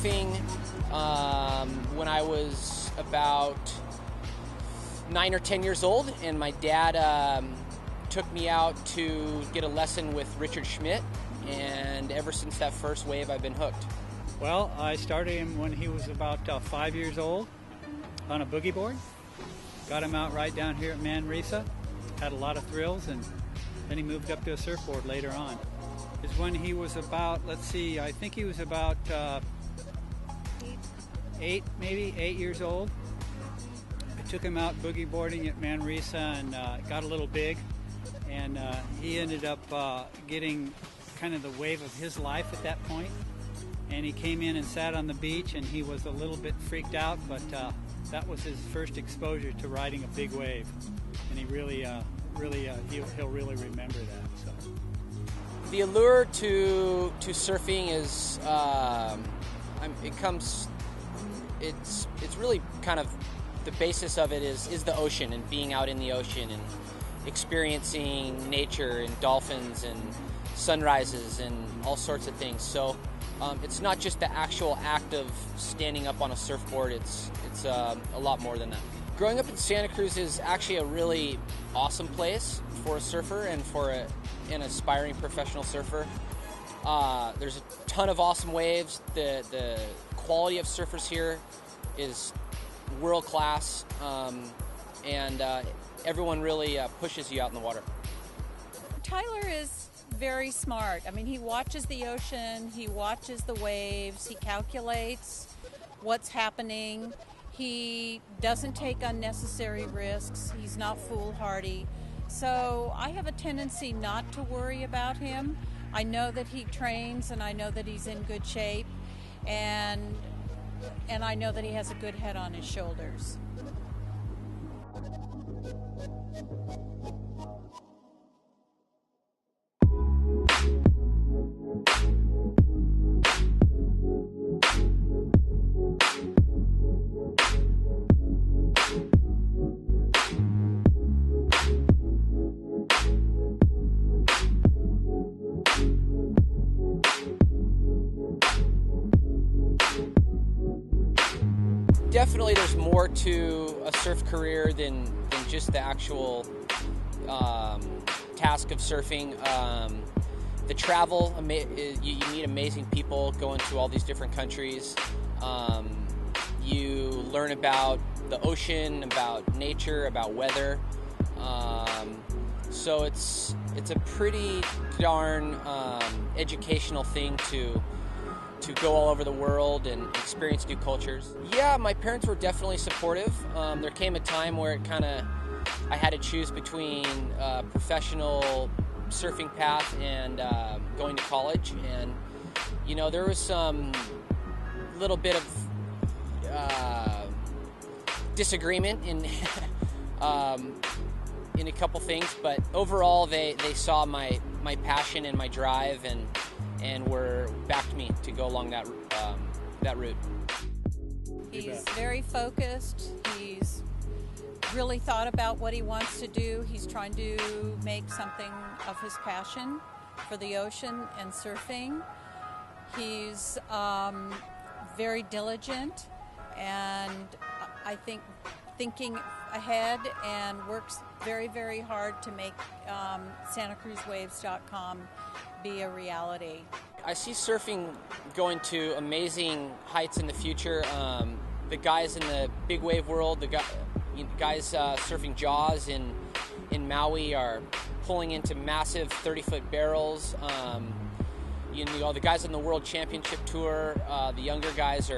surfing when I was about 9 or 10 years old, and my dad took me out to get a lesson with Richard Schmidt, and ever since that first wave I've been hooked. Well, I started him when he was about 5 years old on a boogie board. Got him out right down here at Manresa. Had a lot of thrills, and then he moved up to a surfboard later on. Is when he was about, I think he was about 8 years old. I took him out boogie boarding at Manresa, and got a little big, and he ended up getting kind of the wave of his life at that point. And he came in and sat on the beach, and he was a little bit freaked out, but that was his first exposure to riding a big wave, and he he'll really remember that. So the allure to surfing is it's really kind of the basis of it is the ocean and being out in the ocean and experiencing nature and dolphins and sunrises and all sorts of things. So it's not just the actual act of standing up on a surfboard, it's a lot more than that. Growing up in Santa Cruz is actually a really awesome place for a surfer and for an aspiring professional surfer. There's a ton of awesome waves. The quality of surfers here is world class, and everyone really pushes you out in the water. Tyler is very smart. I mean, he watches the ocean, he watches the waves, he calculates what's happening. He doesn't take unnecessary risks. He's not foolhardy. So I have a tendency not to worry about him. I know that he trains, and I know that he's in good shape, and I know that he has a good head on his shoulders. Definitely there's more to a surf career than just the actual task of surfing. The travel, you meet amazing people going to all these different countries. You learn about the ocean, about nature, about weather. So it's a pretty darn educational thing to go all over the world and experience new cultures. Yeah, my parents were definitely supportive. There came a time where I had to choose between a professional surfing path and going to college, and there was some little bit of disagreement in in a couple things, but overall they saw my passion and my drive and were backed me to go along that route. He's very focused. He's really thought about what he wants to do. He's trying to make something of his passion for the ocean and surfing. He's very diligent, and I think thinking ahead, and works very, very hard to make SantaCruzWaves.com be a reality. I see surfing going to amazing heights in the future. The guys in the big wave world, the guys surfing Jaws in Maui are pulling into massive 30-foot barrels. The guys on the World Championship Tour, the younger guys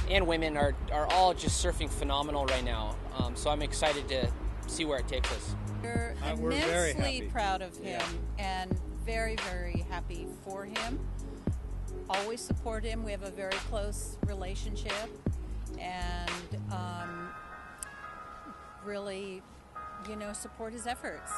and women are all just surfing phenomenal right now. So I'm excited to see where it takes us. We're immensely proud of him, and very, very happy for him. Always support him. We have a very close relationship, and really, support his efforts.